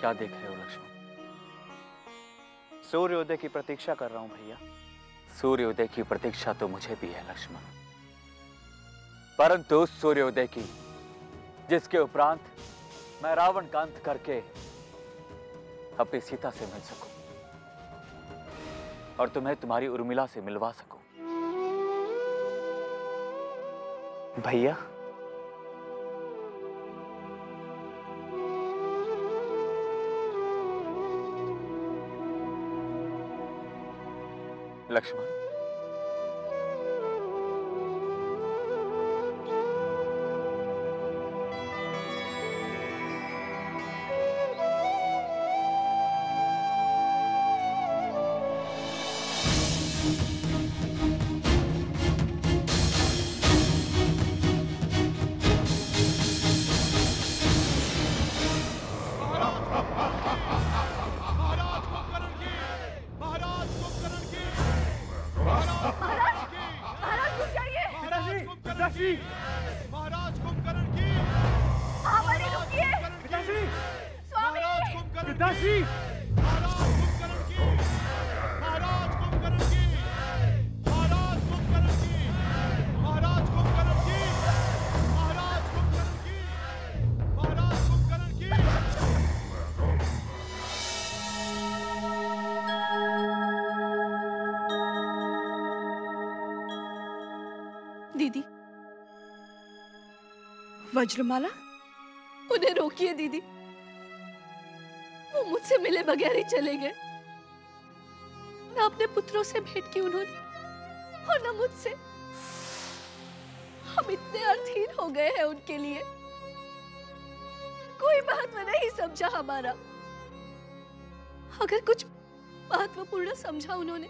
क्या देख रहे हो लक्ष्मण? सूर्योदय की प्रतीक्षा कर रहा हूं भैया। सूर्योदय की प्रतीक्षा तो मुझे भी है लक्ष्मण, परंतु उस सूर्योदय की जिसके उपरांत मैं रावण का अंत करके अपनी सीता से मिल सकूं और तुम्हें तुम्हारी उर्मिला से मिलवा सकूं। भैया, लक्ष्मण, महाराज कुंभकर्ण की। महाबली रुकिए। पिताश्री, स्वामी, पिताश्री, महाराज कुंभकर्ण की, महाराज कुंभकर्ण की, महाराज कुंभकर्ण की, महाराज कुंभकर्ण की, महाराज कुंभकर्ण की, महाराज कुंभकर्ण की। दीदी, वज्रमाला, उन्हें रोकिए दीदी। वो मुझसे मिले बगैर ही चले गए। न अपने पुत्रों से भेंट की उन्होंने और न मुझसे। हम इतने अर्थहीन हो गए हैं उनके लिए। कोई महत्व नहीं समझा हमारा। अगर कुछ महत्वपूर्ण समझा उन्होंने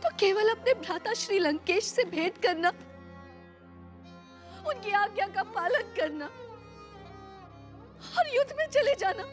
तो केवल अपने भ्राता श्री लंकेश से भेंट करना, उनकी आज्ञा का पालन करना और युद्ध में चले जाना।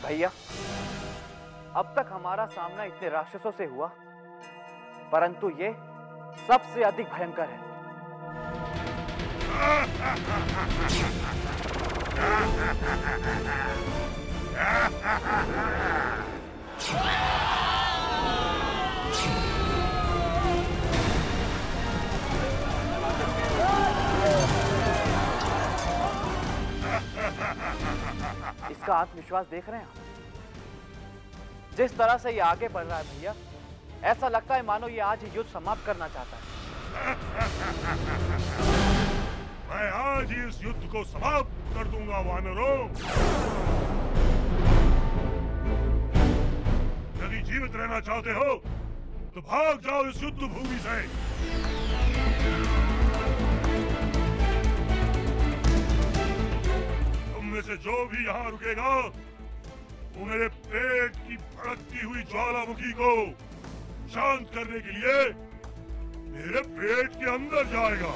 भैया, अब तक हमारा सामना इतने राक्षसों से हुआ, परंतु ये सबसे अधिक भयंकर है। इसका आत्मविश्वास देख रहे हैं आप? जिस तरह से ये आगे बढ़ रहा है भैया, ऐसा लगता है मानो ये आज ही युद्ध समाप्त करना चाहता है। मैं आज ही इस युद्ध को समाप्त कर दूंगा वानरों। यदि जीवित रहना चाहते हो तो भाग जाओ इस युद्ध भूमि से। तुम में से जो भी यहाँ रुकेगा वो मेरे पेट की भड़कती हुई ज्वालामुखी को शांत करने के लिए मेरे पेट के अंदर जाएगा।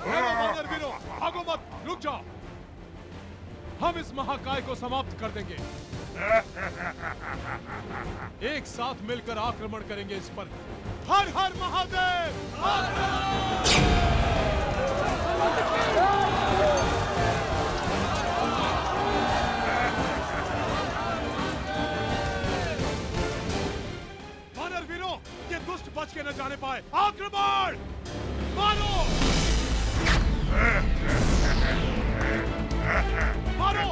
वानरवीरों, भागो मत, रुक जाओ। हम इस महाकाय को समाप्त कर देंगे। एक साथ मिलकर आक्रमण करेंगे इस पर। हर हर महादेव! वानरवीरों, ये दुष्ट बच के न जाने पाए। आक्रमण! मारो! मारो!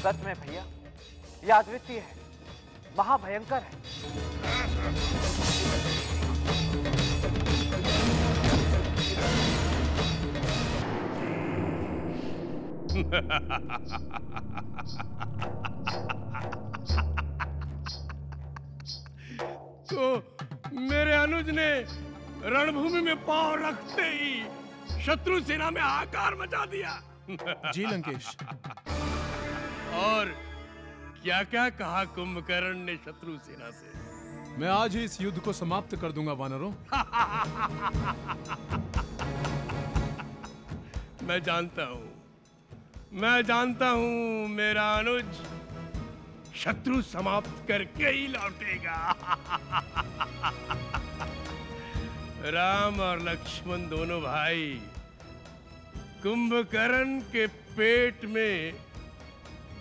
सच में भैया, ये अद्वितीय है, महाभयंकर है। तो मेरे अनुज ने रणभूमि में पांव रखते ही शत्रु सेना में हाहाकार मचा दिया। जी लंकेश। और क्या क्या कहा कुंभकर्ण ने शत्रु सेना से? मैं आज ही इस युद्ध को समाप्त कर दूंगा वानरों। मैं जानता हूं मेरा अनुज शत्रु समाप्त करके ही लौटेगा। राम और लक्ष्मण दोनों भाई कुंभकर्ण के पेट में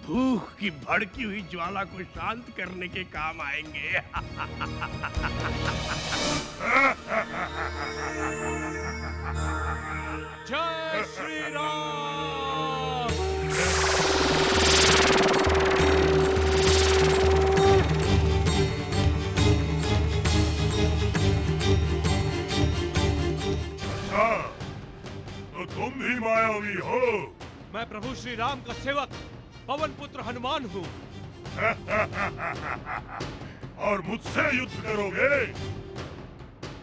भूख की भड़की हुई ज्वाला को शांत करने के काम आएंगे। जय श्री राम। अच्छा, तो तुम भी मायावी हो? मैं प्रभु श्री राम का सेवक पवन पुत्र हनुमान हूँ। और मुझसे युद्ध करोगे?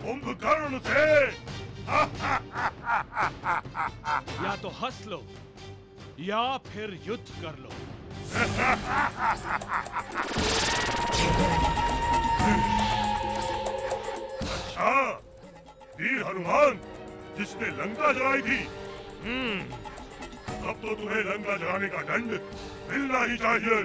कुंभकर्ण से? या तो हंस लो या फिर युद्ध कर लो। अच्छा, वीर हनुमान जिसने लंका जलाई थी, अब तो तुम्हें लंका जलाने का दंड मिलना ही चाहिए।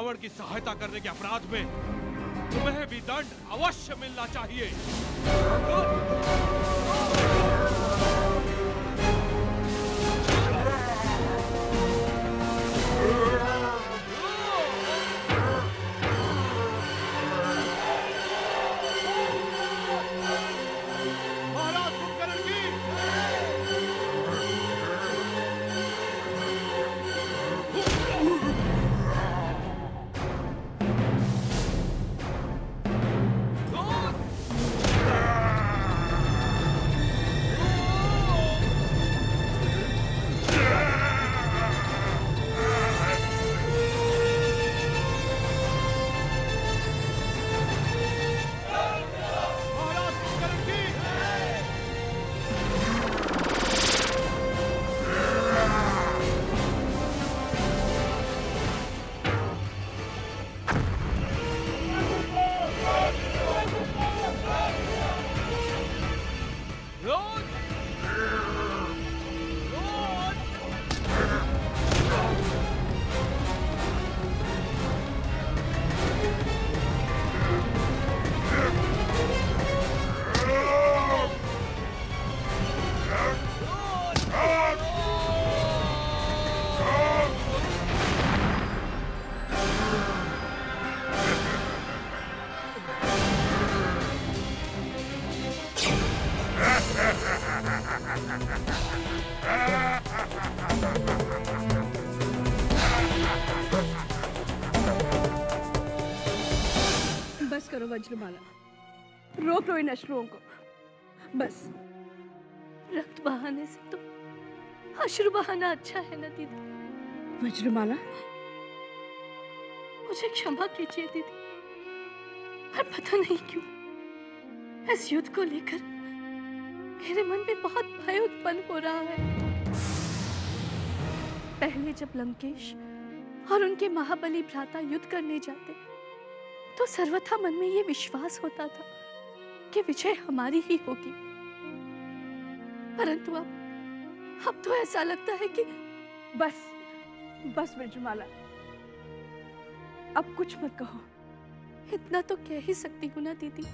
रावण की सहायता करने के अपराध में तुम्हें भी दंड अवश्य मिलना चाहिए। बस करो वज्रमाला, रोक लो इन अश्रुओं को। बस, रक्त बहाने से तो अश्रु बहाना अच्छा है ना दीदी। वज्रमाला, मुझे क्षमा कीजिए दीदी, पर पता नहीं क्यों इस युद्ध को लेकर मेरे मन में बहुत भय उत्पन्न हो रहा है। पहले जब लंकेश और उनके महाबली भ्राता युद्ध करने जाते तो सर्वथा मन में ये विश्वास होता था कि विजय हमारी ही होगी, परंतु अब तो ऐसा लगता है कि बस वज्रमाला, अब कुछ मत कहो। इतना तो कह ही सकती हूँ ना दीदी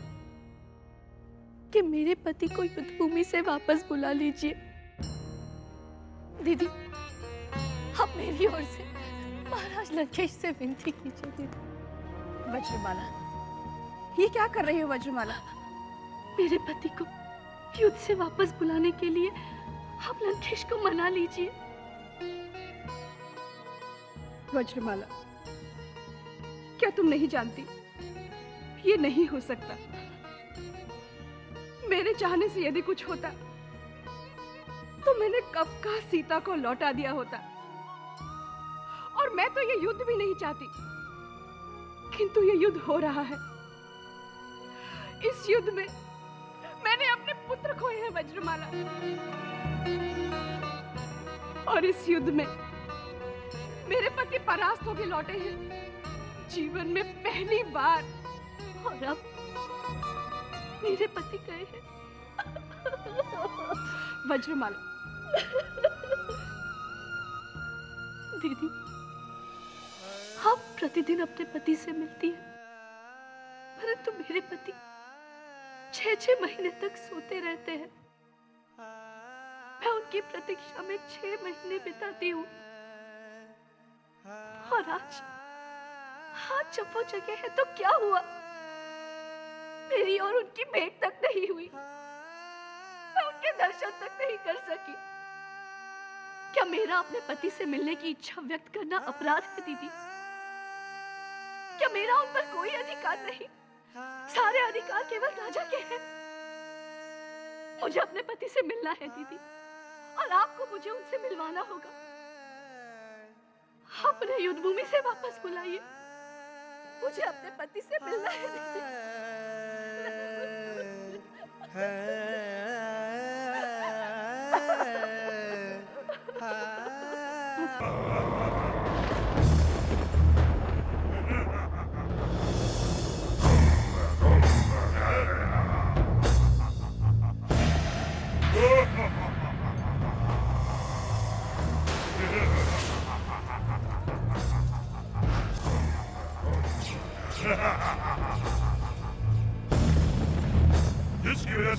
कि मेरे पति को युद्ध भूमि से वापस बुला लीजिए। दीदी, आप मेरी ओर से महाराज लंकेश से विनती कीजिए दीदी। वज्रमाला, ये क्या कर रही हो वज्रमाला? मेरे पति को युद्ध से वापस बुलाने के लिए आप लंकेश को मना लीजिए। वज्रमाला, क्या तुम नहीं जानती ये नहीं हो सकता? मेरे चाहने से यदि कुछ होता तो मैंने कब का सीता को लौटा दिया होता। और मैं तो ये युद्ध भी नहीं चाहती, किंतु ये युद्ध हो रहा है। इस युद्ध में मैंने अपने पुत्र खोए हैं वज्रमाला, और इस युद्ध में मेरे पति परास्त होकर लौटे हैं जीवन में पहली बार। और अब मेरे पति गए हैं। वज्रमाला, दीदी, आप प्रतिदिन अपने पति से मिलती हैं, परंतु मेरे पति 6-6 महीने तक सोते रहते हैं। मैं उनकी प्रतीक्षा में 6 महीने बिताती हूँ, और आज जब वो जगह है तो क्या हुआ? मेरी और उनकी भेंट तक नहीं हुई, मैं उनके दर्शन तक नहीं कर सकी। क्या मेरा अपने पति से मिलने की इच्छा व्यक्त करना अपराध है दीदी? क्या मेरा उन पर कोई अधिकार नहीं? सारे अधिकार केवल राजा के हैं। मुझे अपने पति से मिलना है दीदी, और आपको मुझे उनसे मिलवाना होगा। अपने युद्ध भूमि से वापस बुलाइए, मुझे अपने पति से मिलना है दीदी।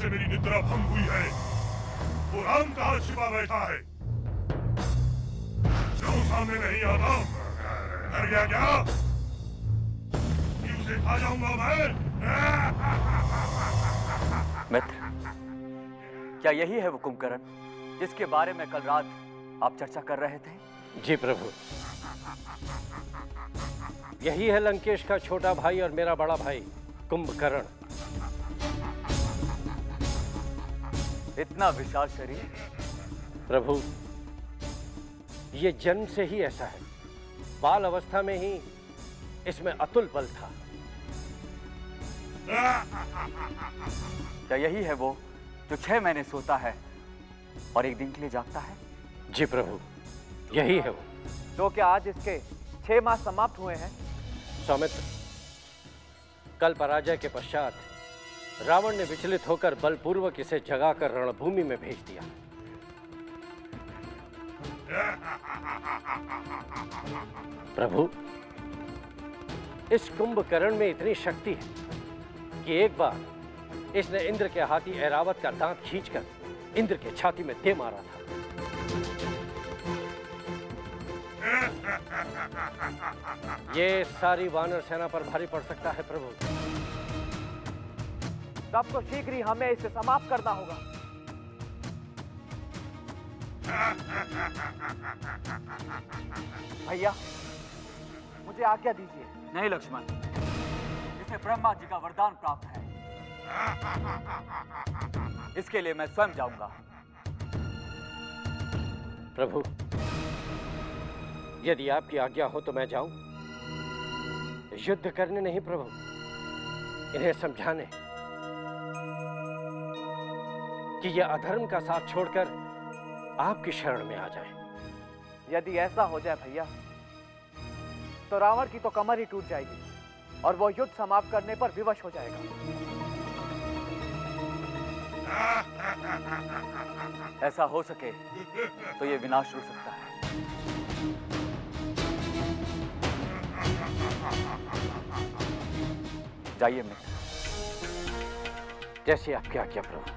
से मेरी निद्रा भंग हुई है। वो राम कहाँ छिपा बैठा है? क्यों सामने नहीं आता? डर गया क्या कि उसे खा जाऊंगा मैं? मित्र, क्या यही है वो कुंभकर्ण जिसके बारे में कल रात आप चर्चा कर रहे थे? जी प्रभु, यही है लंकेश का छोटा भाई और मेरा बड़ा भाई कुंभकर्ण। इतना विशाल शरीर? प्रभु, ये जन्म से ही ऐसा है। बाल अवस्था में ही इसमें अतुल बल था। क्या यही है वो जो 6 महीने सोता है और एक दिन के लिए जागता है? जी प्रभु, यही है वो। तो क्या आज इसके 6 माह समाप्त हुए हैं? सौमित्र, कल पराजय के पश्चात रावण ने विचलित होकर बलपूर्वक इसे जगाकर रणभूमि में भेज दिया। प्रभु, इस कुंभकर्ण में इतनी शक्ति है कि एक बार इसने इंद्र के हाथी ऐरावत का दांत खींचकर इंद्र के छाती में दे मारा था। ये सारी वानर सेना पर भारी पड़ सकता है प्रभु। तब तो शीघ्र ही हमें इसे समाप्त करना होगा। भैया, मुझे आज्ञा दीजिए। नहीं लक्ष्मण, इसे ब्रह्मा जी का वरदान प्राप्त है। इसके लिए मैं स्वयं जाऊंगा। प्रभु, यदि आपकी आज्ञा हो तो मैं जाऊं। युद्ध करने नहीं प्रभु, इन्हें समझाने कि यह अधर्म का साथ छोड़कर आपकी शरण में आ जाए। यदि ऐसा हो जाए भैया, तो रावण की तो कमर ही टूट जाएगी और वो युद्ध समाप्त करने पर विवश हो जाएगा। ऐसा हो सके तो ये विनाश रुक सकता है। जाइए मित्र। जैसी आपकी आज्ञा प्रभु।